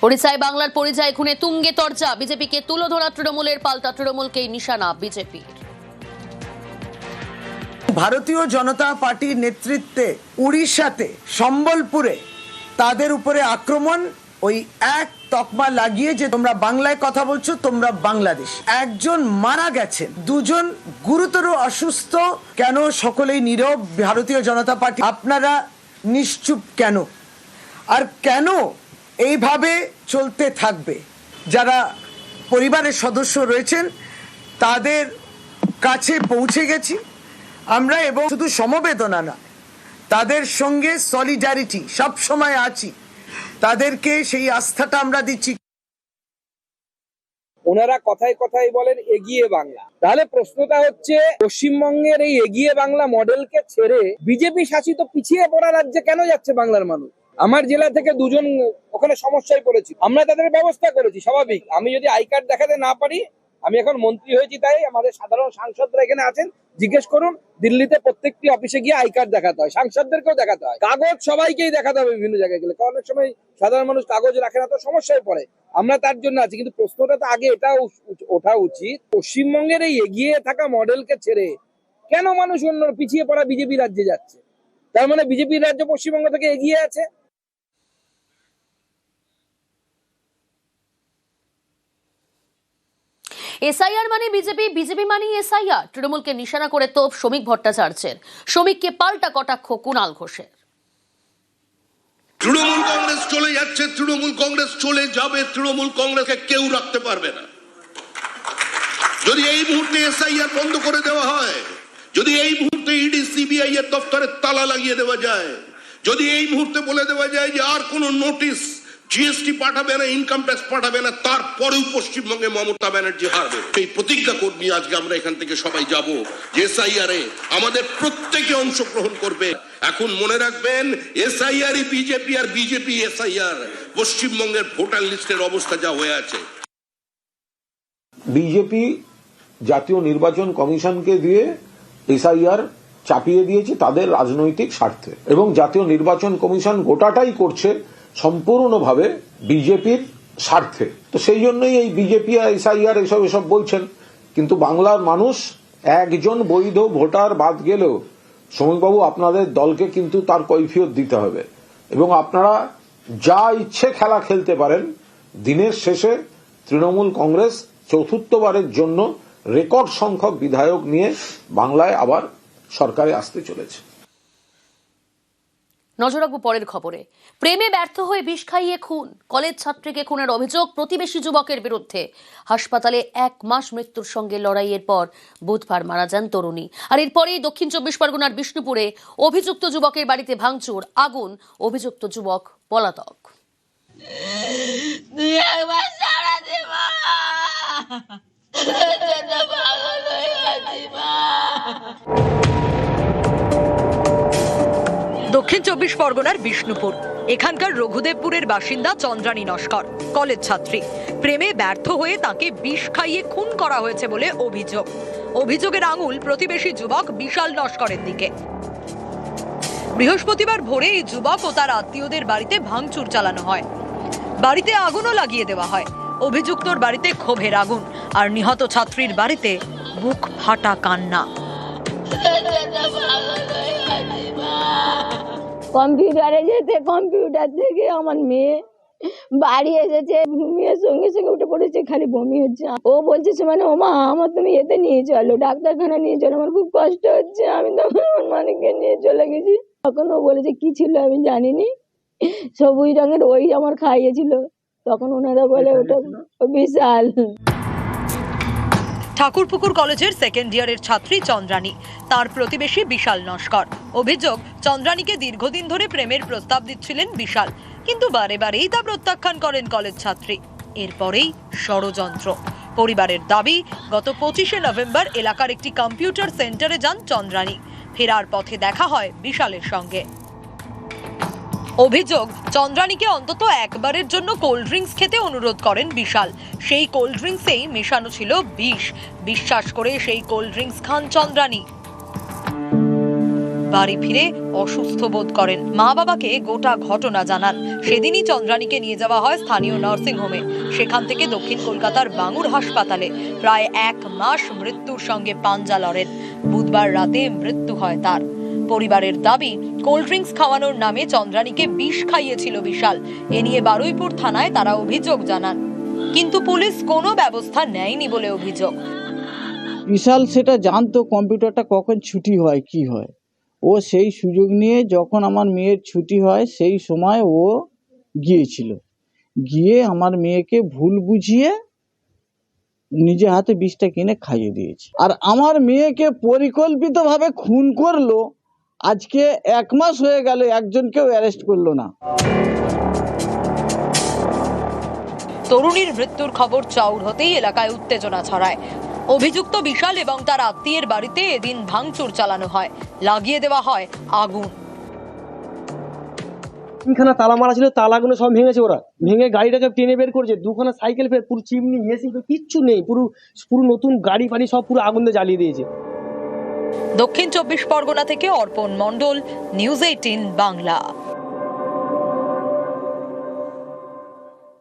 ওড়িশায় বাংলার পরিযায়ী খুনে তুঙ্গে তরজা, বিজেপিকে তুলোধরা তৃণমূলের, পাল্টা তৃণমূলকেই নিশানা বিজেপির। ভারতীয় জনতা পার্টির নেতৃত্বে উড়িষ্যাতে সম্বলপুরে তাদের উপরে আক্রমণ, ওই এক তকমা লাগিয়ে যে তোমরা বাংলায় কথা বলছো, তোমরা বাংলাদেশ। একজন মারা গেছেন, দুজন গুরুতর অসুস্থ। কেন সকলেই নীরব? ভারতীয় জনতা পার্টি আপনারা নিশ্চুপ কেন? আর কেন এইভাবে চলতে থাকবে? যারা পরিবারের সদস্য রয়েছেন তাদের কাছে পৌঁছে গেছি আমরা, এবং শুধু সমবেদনা না, তাদের সঙ্গে সলিডারিটি সব সময় আছি, তাদেরকে সেই আস্থাটা আমরা দিচ্ছি। ওনারা কথায় কথায় বলেন এগিয়ে বাংলা। তাহলে প্রশ্নটা হচ্ছে, পশ্চিমবঙ্গের এই এগিয়ে বাংলা মডেলকে ছেড়ে বিজেপি শাসিত পিছিয়ে পড়া রাজ্যে কেন যাচ্ছে বাংলার মানুষ? আমার জেলা থেকে দুজন ওখানে সমস্যায় পড়েছি, আমরা তাদের ব্যবস্থা করেছি। স্বাভাবিক, আমি যদি আই কার্ড দেখাতে না পারি, আমি এখন মন্ত্রী হয়েছি তাই আমাদের সাধারণ সাংসদরা এখানে আছেন, জিজ্ঞেস করুন, দিল্লিতে প্রত্যেকটি অফিসে গিয়ে আই কার্ড দেখাতে হয়, সাংসদদেরকেও দেখাতে হয়, কাগজ সবাইকেই দেখাতে হবে বিভিন্ন জায়গায় গেলে, কারণ অনেক সময় সাধারণ মানুষ কাগজ রাখে না, তো সমস্যায় পড়ে। আমরা তার জন্য আছি, কিন্তু প্রশ্নটা তো আগে এটাও ওঠা উচিত, পশ্চিমবঙ্গের এই এগিয়ে থাকা মডেলকে ছেড়ে কেন মানুষ অন্য পিছিয়ে পড়া বিজেপি রাজ্যে যাচ্ছে? তার মানে বিজেপির রাজ্য পশ্চিমবঙ্গ থেকে এগিয়ে আছে। এসআইআর মানে বিজেপি, বিজেপি মানেই এসআইআর। তৃণমূলকে নিশানা করে তোপ শ্রমিক ভট্টাচার্যের, শ্রমিককে পাল্টা কটাক্ষ কুণাল ঘোষের। তৃণমূল কংগ্রেস চলে যাচ্ছে, তৃণমূল কংগ্রেস চলে যাবে, তৃণমূল কংগ্রেসকে কেউ রাখতে পারবে না। যদি এই মুহূর্তে এসআইআর বন্ধ করে দেওয়া হয়, যদি এই মুহূর্তে ইডি সিবিআই এর দপ্তরে তালা লাগিয়ে দেওয়া যায়, যদি এই মুহূর্তে বলে দেওয়া যায় যে আর কোনো নোটিশ জিএসটি পাঠাবে না, ইনকাম ট্যাক্স পাঠাবে না, তারপরেও পশ্চিমবঙ্গে মমতা ব্যানার্জি হারবে। এই প্রতিজ্ঞা করি আজকে আমরা এখান থেকে সবাই যাব যে এসআইআর এ আমাদের প্রত্যেকে অংশগ্রহণ করবে। এখন মনে রাখবেন, এসআইআর বিজেপি আর বিজেপি এসআইআর, পশ্চিমবঙ্গের ভোটার লিস্টের অবস্থা যা হয়ে আছে। বিজেপি জাতীয় নির্বাচন কমিশনকে দিয়ে এসআইআর চাপিয়ে দিয়েছে তাদের রাজনৈতিক স্বার্থে, এবং জাতীয় নির্বাচন কমিশন গোটাটাই করছে সম্পূর্ণভাবে বিজেপির স্বার্থে। তো সেই জন্যই এই বিজেপি এসআইআর এসব বলছেন, কিন্তু বাংলার মানুষ একজন বৈধ ভোটার বাদ গেলেও শ্রমিকবাবু আপনাদের দলকে কিন্তু তার কৈফিয়ত দিতে হবে, এবং আপনারা যা ইচ্ছে খেলা খেলতে পারেন। দিনের শেষে তৃণমূল কংগ্রেস চতুর্থবারের জন্য রেকর্ড সংখ্যক বিধায়ক নিয়ে বাংলায় আবার সরকারে আসতে চলেছে। নজর রাখবো পরের খবরে। প্রেমে ব্যর্থ হয়ে বিষ খাইয়ে খুন, কলেজ ছাত্রীকে খুনের অভিযোগ প্রতিবেশী যুবকের বিরুদ্ধে। হাসপাতালে 1 মাস মৃত্যুর সঙ্গে লড়াইয়ের পর বুধবার মারা যান তরুণী। আর এরপরেই দক্ষিণ 24 পরগনার বিষ্ণুপুরে অভিযুক্ত যুবকের বাড়িতে ভাঙচুর, আগুন, অভিযুক্ত যুবক পলাতক। দক্ষিণ 24 পরগনার বিষ্ণুপুর, এখানকার রঘুদেবপুরের বাসিন্দা চন্দ্রানী নস্কর, কলেজ ছাত্রী। প্রেমে ব্যর্থ হয়ে তাকে বিষ খাইয়ে খুন করা হয়েছে বলে অভিযোগ। অভিযোগের আঙুল প্রতিবেশী যুবক বিশাল নস্করের দিকে। বৃহস্পতিবার ভোরে এই যুবক ও তার আত্মীয়দের বাড়িতে ভাঙচুর চালানো হয়, বাড়িতে আগুনও লাগিয়ে দেওয়া হয়। অভিযুক্তর বাড়িতে ক্ষোভের আগুন, আর নিহত ছাত্রীর বাড়িতে বুক ফাটা কান্না। কম্পিউটারে যেতে, কম্পিউটার থেকে আমার মেয়ে বাড়ি এসেছে, ঘুমিয়ে সঙ্গে সঙ্গে উঠে পড়েছে, খালি বমি হচ্ছে। ও বলছে মানে ও মা আমার তুমি এতে নিয়ে চলো, ডাক্তারখানা নিয়ে চলো, আমার খুব কষ্ট হচ্ছে। আমি তখন আমার মানিককে নিয়ে চলে গেছি। তখন ও বলেছে কি ছিল আমি জানিনি, সবুজ রঙের ওই আমার খাইয়েছিল। তখন ওনারা বলে ওটা বিশাল। ঠাকুরপুকুর কলেজের সেকেন্ড ইয়ারের ছাত্রী চন্দ্রানী, তার প্রতিবেশী বিশাল নস্কর। অভিযোগ, চন্দ্রানীকে দীর্ঘদিন ধরে প্রেমের প্রস্তাব দিচ্ছিলেন বিশাল, কিন্তু বারে বারেই তা প্রত্যাখ্যান করেন কলেজ ছাত্রী। এরপরেই ষড়যন্ত্র। পরিবারের দাবি, গত 25শে নভেম্বর এলাকার একটি কম্পিউটার সেন্টারে যান চন্দ্রানী। ফেরার পথে দেখা হয় বিশালের সঙ্গে। অভিযোগ, চন্দ্রানীকে অন্তত একবারের জন্য কোল্ড ড্রিঙ্কস খেতে অনুরোধ করেন বিশাল। সেই কোল্ড ড্রিঙ্কসেই মেশানো ছিল বিষ। বিশ্বাস করে সেই কোল্ড ড্রিঙ্কস খান চন্দ্রানী। বাড়ি ফিরে অসুস্থ বোধ করেন। মা বাবাকে গোটা ঘটনা জানান। সেদিনই চন্দ্রানীকে নিয়ে যাওয়া হয় স্থানীয় নার্সিং হোমে। সেখান থেকে দক্ষিণ কলকাতার বাঙুর হাসপাতালে প্রায় 1 মাস মৃত্যুর সঙ্গে পাঞ্জা লড়েন। বুধবার রাতে মৃত্যু হয় তার। পরিবারের দাবি, কোল্ড ড্রিঙ্কস খাওয়ানোর নামে চন্দ্রানীকে বিষ খাইয়েছিল বিশাল। এ নিয়ে বারুইপুর থানায় তারা অভিযোগ জানান, কিন্তু পুলিশ কোনো ব্যবস্থা নেয়নি বলে অভিযোগ। বিশাল সেটা জানতো কম্পিউটারটা কখন ছুটি হয় কি হয়। ও সেই সুযোগ নিয়ে যখন আমার মেয়ের ছুটি হয় সেই সময় ও গিয়েছিল, গিয়ে আমার মেয়েকে ভুল বুঝিয়ে নিজে হাতে বিষটা কিনে খাইয়ে দিয়েছে। আর আমার মেয়েকে পরিকল্পিতভাবে খুন করলো। আজকে 1 মাস হয়ে গেল, একজনকেও অ্যারেস্ট করলো না। তরুণীর মৃত্যুর খবর চাউর হতেই এলাকায় উত্তেজনা ছড়ায়। অভিযুক্ত বিশাল এবং তার আত্মীয়ের বাড়িতে এদিন ভাঙচুর চালানো হয়, লাগিয়ে দেওয়া হয় আগুন। তিনখানা তালা মারা ছিল, তালাগুলো সব ভেঙেছে ওরা, ভেঙে গাড়িটাকে টেনে বের করেছে। 2খানা সাইকেল ফের পুরো চিমনি এসি কিচ্ছু নেই, পুরো নতুন গাড়ি ফাড়ি সব পুরো আগুন দিয়ে জ্বালিয়ে দিয়েছে। দক্ষিণ 24 পরগনা থেকে অর্পণ মণ্ডল, নিউজ 18 বাংলা।